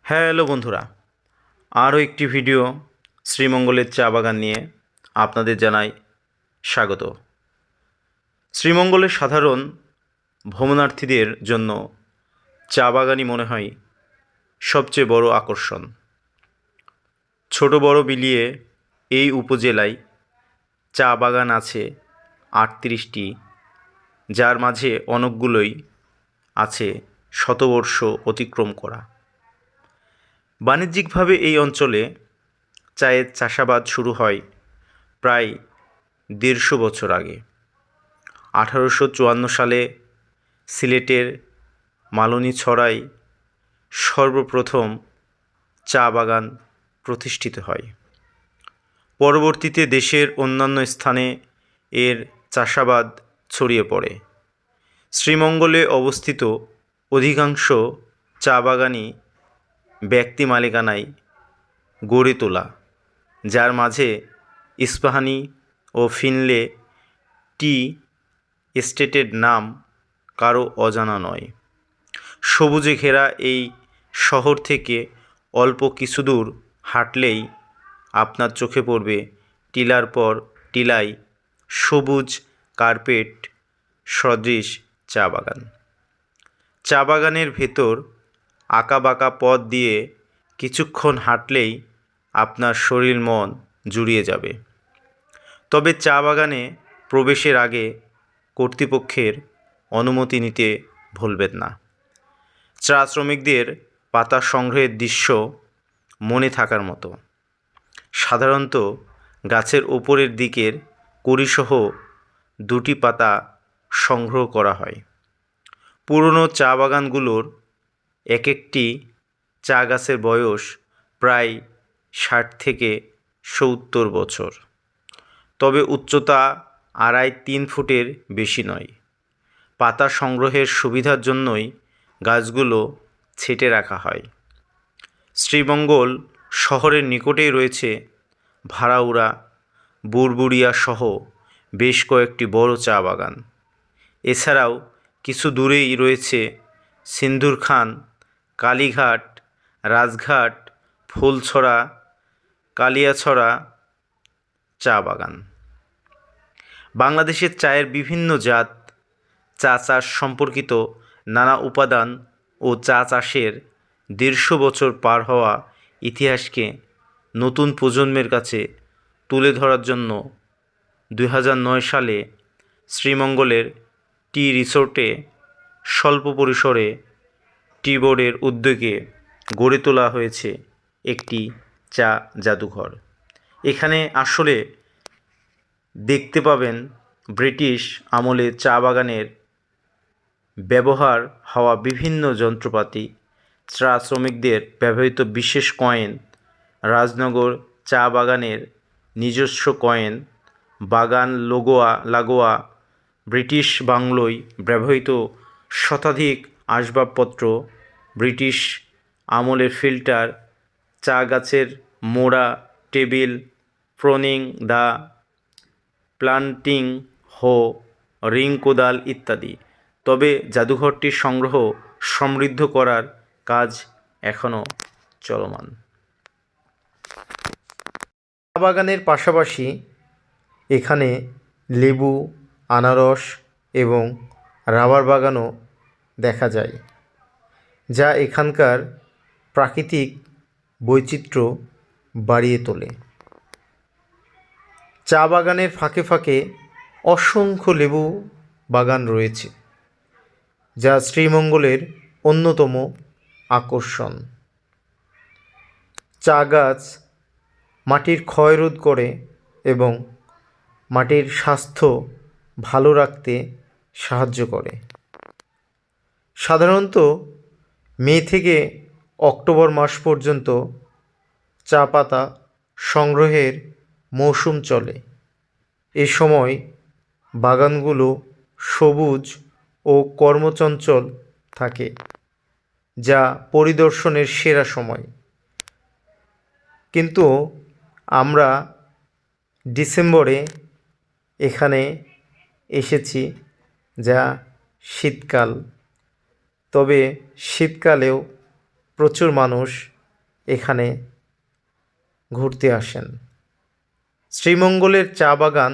Hello বন্ধুরা, আরও একটি ভিডিও শ্রীমঙ্গলের চা বাগান নিয়ে আপনাদের জানাই স্বাগত। শ্রীমঙ্গলের সাধারণ ভ্রমণার্থীদের জন্য চা বাগানই মনে হয় সবচেয়ে বড় আকর্ষণ। ছোট বড় মিলিয়ে এই উপজেলায় চা বাগান আছে ৩৮টি, যার মাঝে অনেকগুলোই আছে শতবর্ষ অতিক্রম করা। বাণিজ্যিকভাবে এই অঞ্চলে চায়ের চাষাবাদ শুরু হয় প্রায় ১৫০ বছর আগে। ১৮৫৪ সালে সিলেটের মালনীছড়ায় সর্বপ্রথম চা বাগান প্রতিষ্ঠিত হয়। পরবর্তীতে দেশের অন্যান্য স্থানে এর চাষাবাদ ছড়িয়ে পড়ে। শ্রীমঙ্গলে অবস্থিত অধিকাংশ চা বাগানই ব্যক্তি মালিকানায় গড়ে তোলা, যার মাঝে ইস্পাহানি ও ফিনলে টি এস্টেটের নাম কারো অজানা নয়। সবুজে ঘেরা এই শহর থেকে অল্প কিছু দূর হাঁটলেই আপনার চোখে পড়বে টিলার পর টিলায় সবুজ কার্পেট সদৃশ চা বাগান। চা বাগানের ভেতর আঁকাবাঁকা পথ দিয়ে কিছুক্ষণ হাঁটলেই আপনার শরীর মন জুড়িয়ে যাবে। তবে চা বাগানে প্রবেশের আগে কর্তৃপক্ষের অনুমতি নিতে ভুলবেন না। চা শ্রমিকদের পাতা সংগ্রহের দৃশ্য মনে থাকার মতো। সাধারণত গাছের ওপরের দিকের কড়িসহ 2টি পাতা সংগ্রহ করা হয়। পুরনো চা বাগানগুলোর এক একটি চা গাছের বয়স প্রায় 60 থেকে 70 বছর, তবে উচ্চতা 2.5-3 ফুটের বেশি নয়। পাতা সংগ্রহের সুবিধার জন্যই গাছগুলো ছেঁটে রাখা হয়। শ্রীমঙ্গল শহরের নিকটেই রয়েছে ভাড়াউড়া, বুড়বুড়িয়া সহ বেশ কয়েকটি বড় চা বাগান। এছাড়াও কিছু দূরেই রয়েছে সিন্দুরখান, কালীঘাট, রাজঘাট, ফুলছড়া, কালিয়াছড়া চা বাগান। বাংলাদেশের চায়ের বিভিন্ন জাত, চা চাষ সম্পর্কিত নানা উপাদান ও চা চাষের 150 বছর পার হওয়া ইতিহাসকে নতুন প্রজন্মের কাছে তুলে ধরার জন্য 2009 সালে শ্রীমঙ্গলের টি রিসোর্টে স্বল্প পরিসরে টি বোর্ডের উদ্যোগে গড়ে তোলা হয়েছে একটি চা জাদুঘর। এখানে আসলে দেখতে পাবেন ব্রিটিশ আমলে চা বাগানের ব্যবহার হওয়া বিভিন্ন যন্ত্রপাতি, চা শ্রমিকদের ব্যবহৃত বিশেষ কয়েন, রাজনগর চা বাগানের নিজস্ব কয়েন, বাগান লাগোয়া ব্রিটিশ বাংলোয় ব্যবহৃত শতাধিক আসবাবপত্র, ব্রিটিশ আমলের ফিল্টার, চা গাছের মোড়া, টেবিল, প্রনিং দা, প্লান্টিং হো, রিং কোদাল ইত্যাদি। তবে জাদুঘরটির সংগ্রহ সমৃদ্ধ করার কাজ এখনও চলমান। চা বাগানের পাশাপাশি এখানে লেবু, আনারস এবং রাবার বাগানও দেখা যায়, যা এখানকার প্রাকৃতিক বৈচিত্র্য বাড়িয়ে তোলে। চা বাগানের ফাঁকে ফাঁকে অসংখ্য লেবু বাগান রয়েছে, যা শ্রীমঙ্গলের অন্যতম আকর্ষণ। চা গাছ মাটির ক্ষয় রোধ করে এবং মাটির স্বাস্থ্য ভালো রাখতে সাহায্য করে। সাধারণত মে থেকে অক্টোবর মাস পর্যন্ত চা পাতা সংগ্রহের মৌসুম চলে। এ সময় বাগানগুলো সবুজ ও কর্মচঞ্চল থাকে, যা পরিদর্শনের সেরা সময়। কিন্তু আমরা ডিসেম্বরে এখানে এসেছি, যা শীতকাল। তবে শীতকালেও প্রচুর মানুষ এখানে ঘুরতে আসেন। শ্রীমঙ্গলের চা বাগান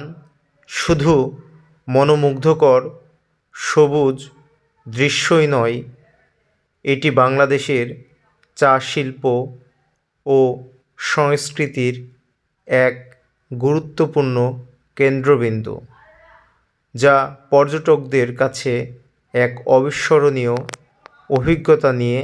শুধু মনোমুগ্ধকর সবুজ দৃশ্যই নয়, এটি বাংলাদেশের চা শিল্প ও সংস্কৃতির এক গুরুত্বপূর্ণ কেন্দ্রবিন্দু, যা পর্যটকদের কাছে এক অবিস্মরণীয় অভিজ্ঞতা নিয়ে